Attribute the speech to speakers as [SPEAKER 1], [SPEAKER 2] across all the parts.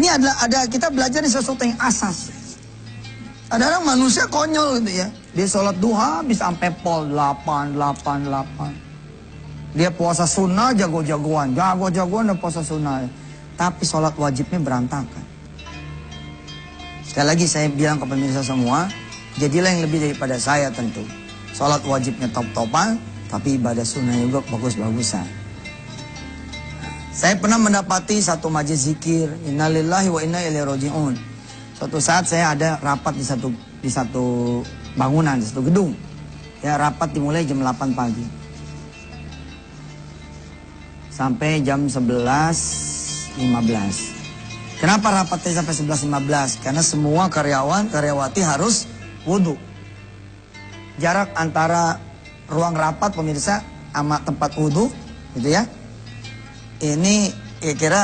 [SPEAKER 1] Ini ada kita belajar di sesuatu yang asas. Ada orang manusia konyol gitu ya. Dia sholat duha bisa sampai pol 8. Dia puasa sunnah jago-jagoan dan puasa sunnah. Tapi sholat wajibnya berantakan. Sekali lagi saya bilang ke pemirsa semua, jadilah yang lebih daripada saya tentu. Sholat wajibnya top-topan, tapi ibadah sunnah juga bagus-bagusan. Saya pernah mendapati satu majelis zikir, innalillahi wa inna ilaihi raji'un. Suatu saat saya ada rapat di satu bangunan, di satu gedung. Ya, rapat dimulai jam 8 pagi. Sampai jam 11.15. Kenapa rapatnya sampai 11.15? Karena semua karyawati harus wudhu. Jarak antara ruang rapat pemirsa sama tempat wudhu, gitu ya. Ini kira-kira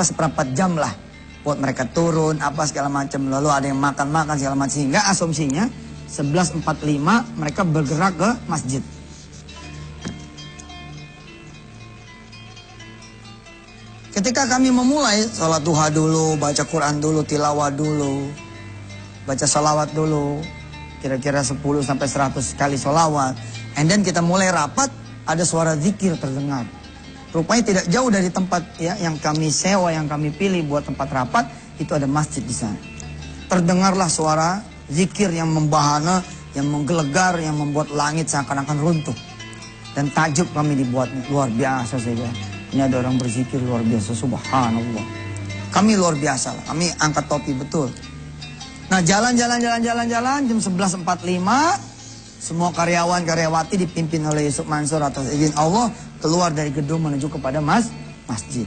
[SPEAKER 1] seperempat jam lah buat mereka turun apa segala macam, lalu ada yang makan segala macam, sehingga asumsinya 11.45 mereka bergerak ke masjid. Ketika kami memulai sholat duha dulu, baca Quran dulu, tilawah dulu, baca salawat dulu, kira-kira 10 sampai 100 kali sholawat, and then kita mulai rapat, ada suara zikir terdengar. Rupanya tidak jauh dari tempat ya yang kami sewa, yang kami pilih buat tempat rapat, itu ada masjid di sana. Terdengarlah suara zikir yang membahana, yang menggelegar, yang membuat langit seakan-akan runtuh. Dan tajuk kami dibuatnya luar biasa saja. Ini ada orang berzikir luar biasa, subhanallah. Kami luar biasa lah, kami angkat topi betul. Nah jalan jam 11.45, semua karyawan-karyawati dipimpin oleh Yusuf Mansur atas izin Allah keluar dari gedung menuju kepada masjid.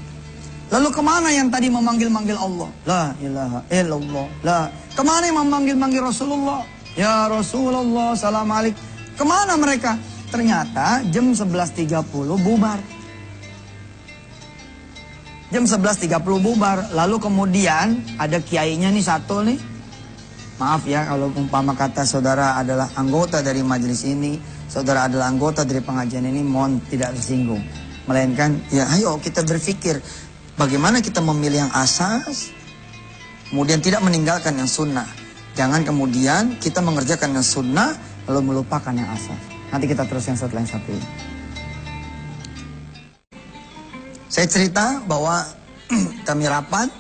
[SPEAKER 1] Lalu kemana yang tadi memanggil-manggil Allah? La ilaha illallah. Kemana yang memanggil-manggil Rasulullah? Ya Rasulullah, salam alik. Kemana mereka? Ternyata jam 11.30 bubar. Jam 11.30 bubar. Lalu kemudian ada kiainya nih satu nih. Maaf ya kalau umpama kata saudara adalah anggota dari majelis ini, saudara adalah anggota dari pengajian ini, mohon tidak tersinggung. Melainkan ya ayo kita berpikir bagaimana kita memilih yang asas, kemudian tidak meninggalkan yang sunnah. Jangan kemudian kita mengerjakan yang sunnah lalu melupakan yang asas. Nanti kita terus yang setelah yang satu ini. Saya cerita bahwa kami rapat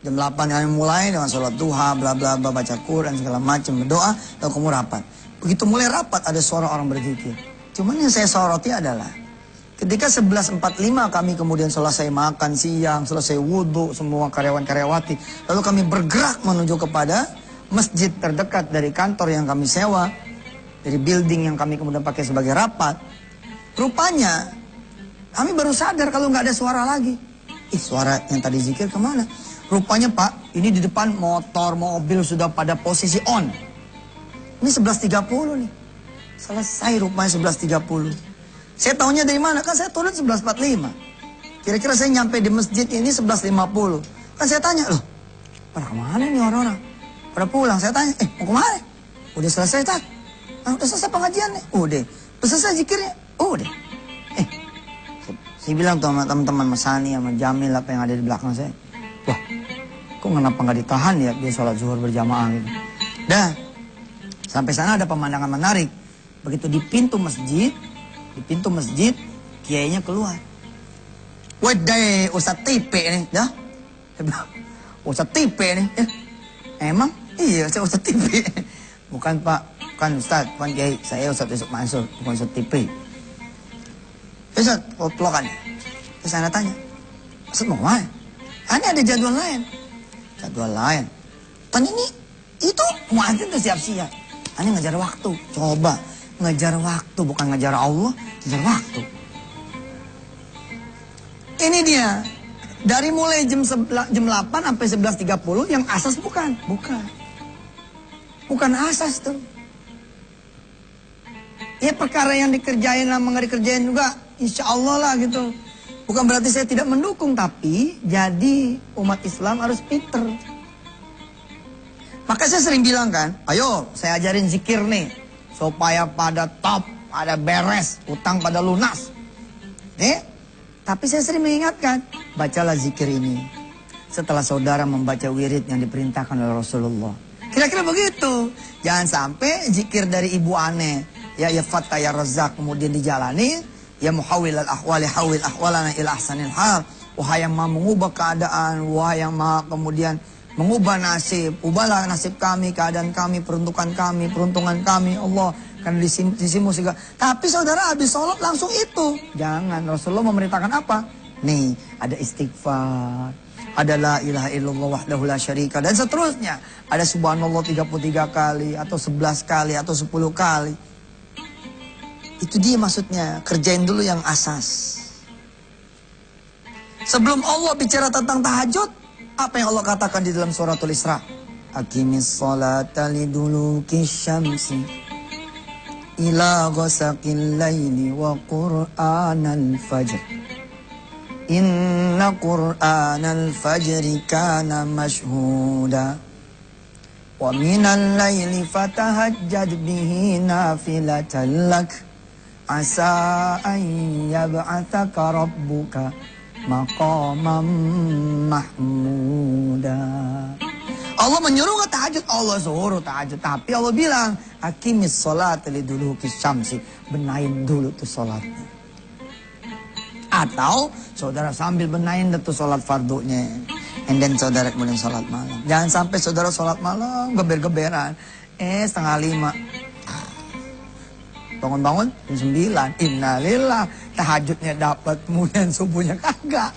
[SPEAKER 1] jam 8 kami mulai dengan sholat duha, bla bla bla, baca Quran segala macam, berdoa, lalu kamu rapat. Begitu mulai rapat ada suara orang berzikir. Cuman yang saya soroti adalah ketika 11.45 kami kemudian selesai makan siang, selesai wudhu semua karyawan-karyawati, lalu kami bergerak menuju kepada masjid terdekat dari kantor yang kami sewa, dari building yang kami kemudian pakai sebagai rapat. Rupanya kami baru sadar kalau nggak ada suara lagi. Suara yang tadi zikir kemana? Rupanya Pak, ini di depan motor, mobil sudah pada posisi on. Ini 11.30 nih. Selesai rupanya 11.30. Saya tahunya dari mana? Kan saya turun 11.45. Kira-kira saya nyampe di masjid ini 11.50. Kan saya tanya, loh, pada kemana nih orang-orang? Pada pulang, saya tanya, mau kemana? Udah selesai tak? Udah selesai pengajian nih? Udah. Udah selesai zikirnya? Udah. Saya bilang tuh sama teman-teman Mas Hani, sama Jamil apa yang ada di belakang saya. Wah, kok kenapa nggak ditahan ya dia sholat zuhur berjamaah gitu. Dah, sampai sana ada pemandangan menarik. Begitu di pintu masjid, kiainya keluar. Wedai, Ustaz Tipe nih, dah. Ustaz Tipe nih, emang? Iya, saya Ustaz Tipe. Bukan Pak, bukan Ustaz, bukan Kiai. Saya Ustaz Yusuf Mansur, bukan Ustaz Tipe. Ustaz, pelokan. Terus saya tanya, Ustaz mau kemana? Ini ada jadwal lain. Tanya ini, itu muadzin udah siap-siap. Ini ngejar waktu. Coba, ngejar waktu, bukan ngejar Allah, ngejar waktu. Ini dia. Dari mulai jam 8 sampai 11.30 yang asas bukan. Bukan asas tuh. Ya perkara yang dikerjain sama nggak dikerjain juga, insya Allah lah gitu. Bukan berarti saya tidak mendukung, tapi jadi umat Islam harus pinter. Maka saya sering bilang kan, ayo saya ajarin zikir nih, supaya pada top, pada beres, utang pada lunas. Nih, Tapi saya sering mengingatkan, bacalah zikir ini setelah saudara membaca wirid yang diperintahkan oleh Rasulullah. Kira-kira begitu. Jangan sampai zikir dari ibu aneh, ya Fattah ya Razzaq, kemudian dijalani, ya muhawwil al-ahwali hawil ahwalana ila ahsanil hal. Wahai yang maha mengubah keadaan, wahai yang maha kemudian mengubah nasib, ubahlah nasib kami, keadaan kami, peruntukan kami, peruntungan kami, Allah. Karena di sisimu segala. Tapi saudara habis sholat langsung itu. Jangan. Rasulullah memerintahkan apa? Nih, ada istighfar. Ada la ilaha illallah wahdahu la syarika. Dan seterusnya. Ada subhanallah 33 kali. Atau 11 kali. Atau 10 kali. Itu dia maksudnya. Kerjain dulu yang asas. Sebelum Allah bicara tentang tahajud. Apa yang Allah katakan di dalam suratul Isra? Aqimis sholata liduluki syamsi ila ghasaqil laili wa qur'anal fajr. Inna qur'anal fajri kana mashhuda. Wa minal laili fatahajjad bihi nafilatan lak. Asa an yab'athaka rabbuka maqamam mahmuda. Allah menyuruh ke tahajud, Allah suruh tahajud. Tapi Allah bilang, aqimis sholata liduluki syamsi. Benahin dulu tuh sholatnya. Atau saudara sambil benahin tuh sholat fardunya. And then saudara kemudian sholat malam. Jangan sampai saudara sholat malam geber-geberan. 4:30. Bangun-bangun jam 9. Innalillah. Tahajudnya dapat, kemudian subuhnya kagak.